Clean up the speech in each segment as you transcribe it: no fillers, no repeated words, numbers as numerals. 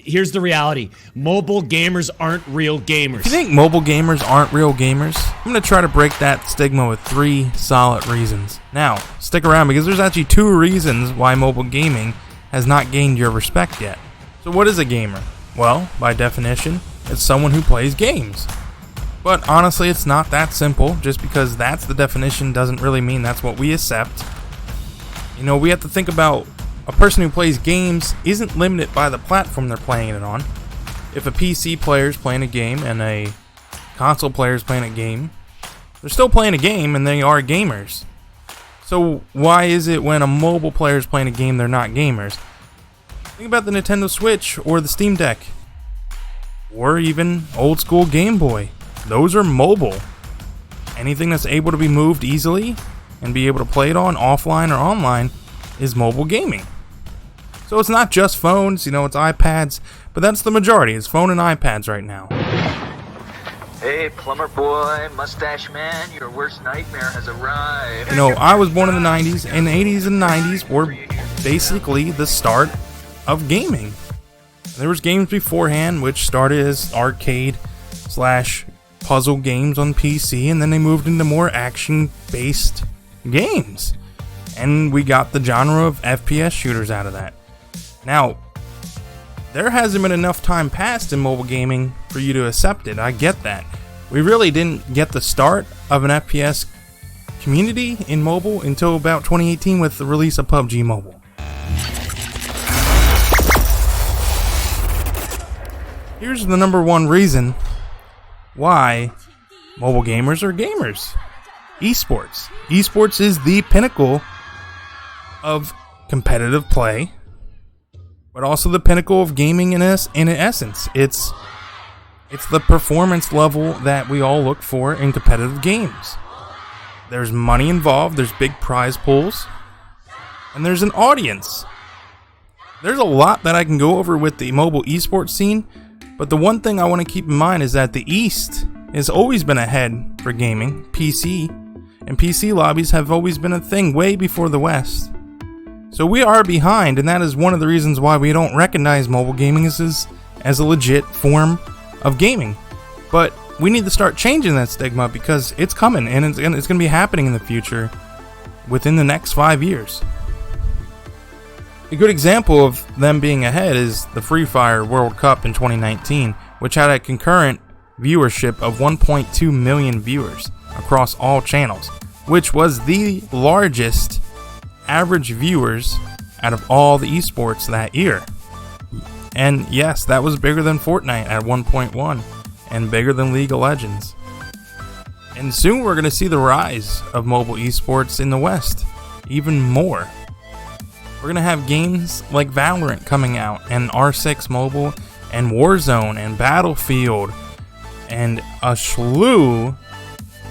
Here's the reality. Mobile gamers aren't real gamers. If you think mobile gamers aren't real gamers, I'm going to try to break that stigma with 3 solid reasons. Now, stick around because there's actually 2 reasons why mobile gaming has not gained your respect yet. So what is a gamer? Well, by definition, it's someone who plays games. But honestly, it's not that simple. Just because that's the definition doesn't really mean that's what we accept. You know, we have to think about a person who plays games isn't limited by the platform they're playing it on. If a PC player is playing a game and a console player is playing a game, they're still playing a game and they are gamers. So why is it when a mobile player is playing a game they're not gamers? Think about the Nintendo Switch or the Steam Deck. Or even old school Game Boy. Those are mobile. Anything that's able to be moved easily and be able to play it on offline or online is mobile gaming. So it's not just phones, you know, it's iPads, but that's the majority. It's phone and iPads right now. Hey, plumber boy, mustache man, your worst nightmare has arrived. You know, I was born in the 90s, and the 80s and 90s were basically the start of gaming. There was games beforehand, which started as arcade / puzzle games on PC, and then they moved into more action-based games. And we got the genre of FPS shooters out of that. Now, there hasn't been enough time passed in mobile gaming for you to accept it. I get that. We really didn't get the start of an FPS community in mobile until about 2018 with the release of PUBG Mobile. Here's the number 1 reason why mobile gamers are gamers. Esports. Esports is the pinnacle of competitive play, but also the pinnacle of gaming in essence. It's the performance level that we all look for in competitive games. There's money involved, there's big prize pools, and there's an audience. There's a lot that I can go over with the mobile esports scene, but the one thing I want to keep in mind is that the East has always been ahead for gaming, PC, and PC lobbies have always been a thing way before the West. So we are behind, and that is one of the reasons why we don't recognize mobile gaming as a legit form of gaming. But we need to start changing that stigma because it's coming, and it's going to be happening in the future within the next 5 years. A good example of them being ahead is the Free Fire World Cup in 2019, which had a concurrent viewership of 1.2 million viewers across all channels, which was the largest average viewers out of all the esports that year. And yes, that was bigger than Fortnite at 1.1 and bigger than League of Legends. And soon we're going to see the rise of mobile esports in the West even more. We're going to have games like Valorant coming out, and R6 Mobile, and Warzone, and Battlefield, and a slew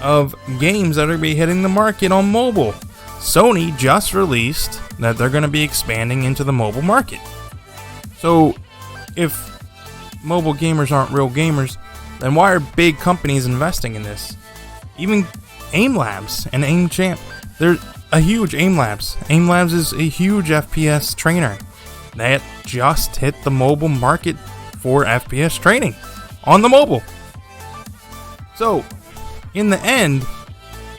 of games that are going to be hitting the market on mobile. Sony just released that they're going to be expanding into the mobile market. So, if mobile gamers aren't real gamers, then why are big companies investing in this? Even AIM Labs and AIM Champ, they're a huge AIM Labs. AIM Labs is a huge FPS trainer that just hit the mobile market for FPS training on the mobile. So, in the end,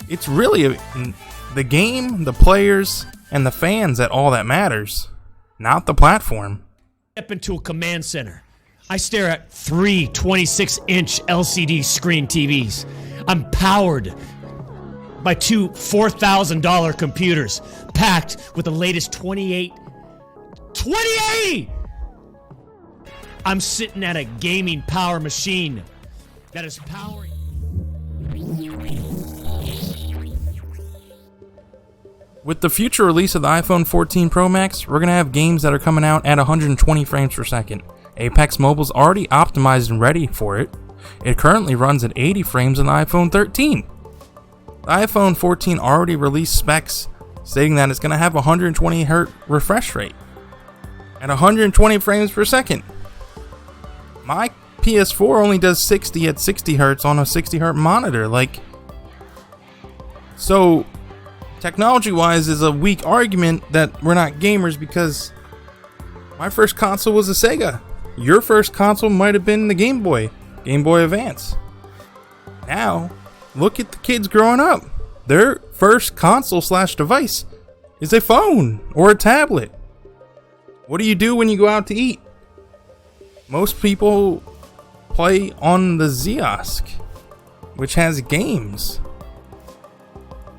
it's really the game, the players, and the fans that all that matters, not the platform. Step into a command center. I stare at 3 26-inch LCD screen TVs. I'm powered by 2 $4,000 computers packed with the latest 2080! I'm sitting at a gaming power machine that is powering. With the future release of the iPhone 14 Pro Max, we're going to have games that are coming out at 120 frames per second. Apex Mobile's already optimized and ready for it. It currently runs at 80 frames on the iPhone 13. The iPhone 14 already released specs stating that it's going to have a 120Hz refresh rate at 120 frames per second. My PS4 only does 60 at 60 Hz on a 60 Hz monitor. So technology-wise is a weak argument that we're not gamers because my first console was a Sega. your first console might have been the Game Boy Advance. Now, look at the kids growing up. Their first console / device is a phone or a tablet. What do you do when you go out to eat? Most people play on the Ziosk, which has games.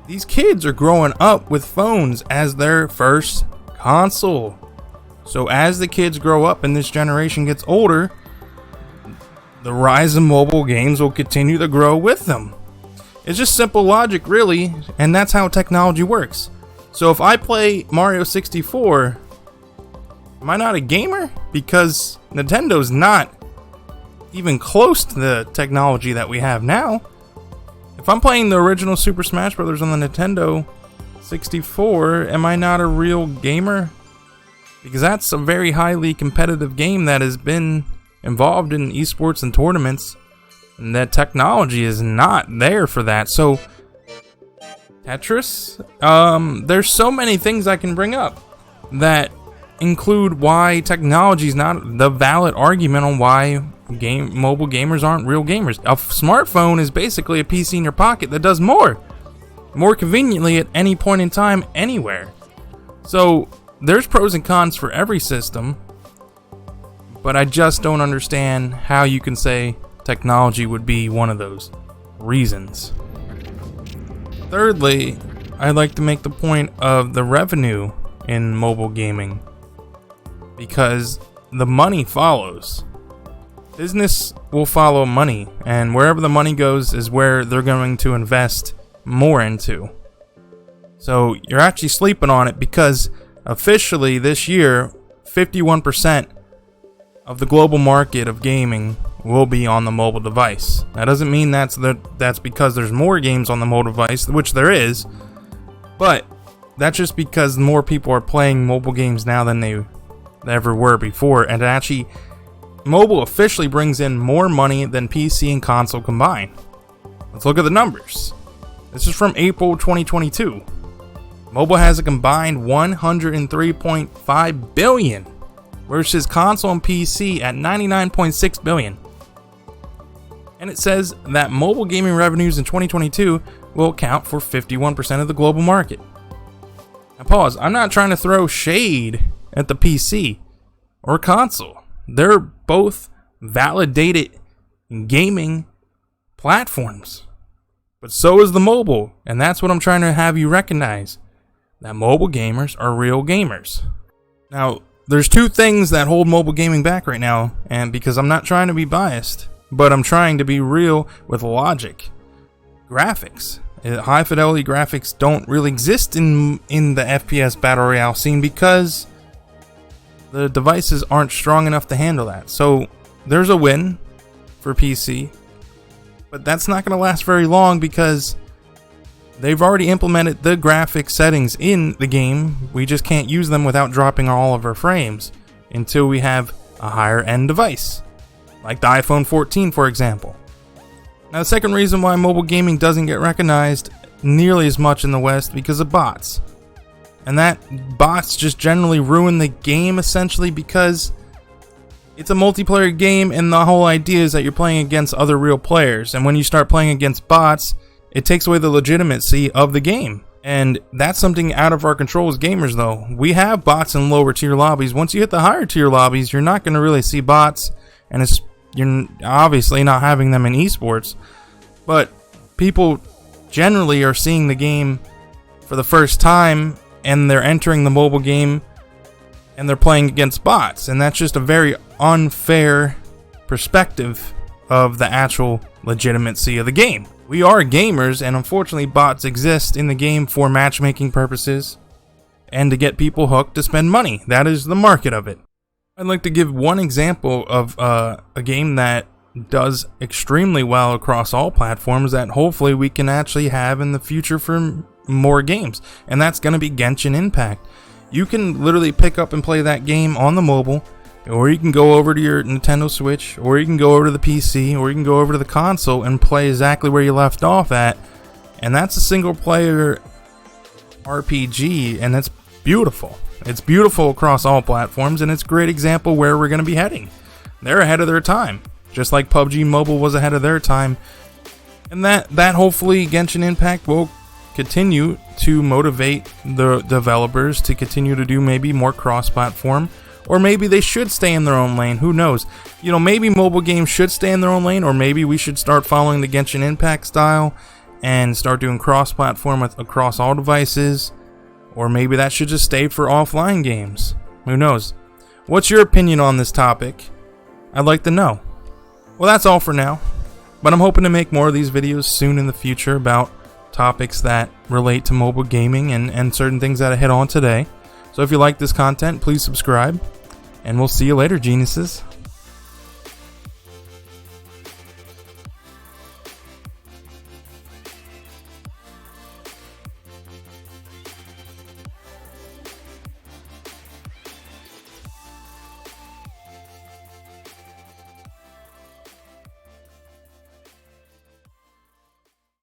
These kids are growing up with phones as their first console. So as the kids grow up and this generation gets older, the rise of mobile games will continue to grow with them. It's just simple logic, really, and that's how technology works. So if I play Mario 64, am I not a gamer? Because Nintendo's not even close to the technology that we have now. If I'm playing the original Super Smash Bros. On the Nintendo 64, am I not a real gamer? Because that's a very highly competitive game that has been involved in esports and tournaments, and that technology is not there for that. So Tetris, there's so many things I can bring up that include why technology is not the valid argument on why mobile gamers aren't real gamers. A smartphone is basically a PC in your pocket that does more conveniently at any point in time, anywhere. So there's pros and cons for every system, but I just don't understand how you can say technology would be one of those reasons. Thirdly, I'd like to make the point of the revenue in mobile gaming, because the money follows. Business will follow money, and wherever the money goes is where they're going to invest more into. So you're actually sleeping on it, because officially this year, 51% of the global market of gaming will be on the mobile device. That doesn't mean that's because there's more games on the mobile device, which there is, but that's just because more people are playing mobile games now than they ever were before, and actually mobile officially brings in more money than PC and console combined. Let's look at the numbers. This is from April 2022. Mobile has a combined 103.5 billion versus console and PC at 99.6 billion. And it says that mobile gaming revenues in 2022 will account for 51% of the global market. Now pause, I'm not trying to throw shade at the PC or console. They're both validated gaming platforms. But so is the mobile, and that's what I'm trying to have you recognize. That mobile gamers are real gamers. Now, there's two things that hold mobile gaming back right now, and because I'm not trying to be biased, but I'm trying to be real with logic. Graphics. High fidelity graphics don't really exist in the FPS battle royale scene because the devices aren't strong enough to handle that. So there's a win for PC, but that's not going to last very long because they've already implemented the graphic settings in the game. We just can't use them without dropping all of our frames until we have a higher end device, like the iPhone 14, for example. Now, the second reason why mobile gaming doesn't get recognized nearly as much in the West because of bots. And that bots just generally ruin the game essentially because it's a multiplayer game, and the whole idea is that you're playing against other real players. And when you start playing against bots, it takes away the legitimacy of the game. And that's something out of our control as gamers, though. We have bots in lower tier lobbies. Once you hit the higher tier lobbies, you're not going to really see bots, and you're obviously not having them in esports. But people generally are seeing the game for the first time, and they're entering the mobile game and they're playing against bots, and that's just a very unfair perspective of the actual legitimacy of the game. We are gamers, and unfortunately bots exist in the game for matchmaking purposes and to get people hooked to spend money. That is the market of it. I'd like to give one example of a game that does extremely well across all platforms that hopefully we can actually have in the future for more games, and that's going to be Genshin Impact. You can literally pick up and play that game on the mobile, or you can go over to your Nintendo Switch, or you can go over to the PC, or you can go over to the console and play exactly where you left off at, and that's a single player RPG, and it's beautiful. It's beautiful across all platforms, and it's a great example where we're going to be heading. they're ahead of their time, just like PUBG Mobile was ahead of their time. And that hopefully Genshin Impact will continue to motivate the developers to continue to do maybe more cross-platform, or maybe they should stay in their own lane. Who knows? Maybe mobile games should stay in their own lane, or maybe we should start following the Genshin Impact style and start doing cross-platform across all devices, or maybe that should just stay for offline games. Who knows? What's your opinion on this topic? I'd like to know. Well, that's all for now, but I'm hoping to make more of these videos soon in the future about topics that relate to mobile gaming and certain things that I hit on today. So if you like this content, please subscribe, and we'll see you later, geniuses.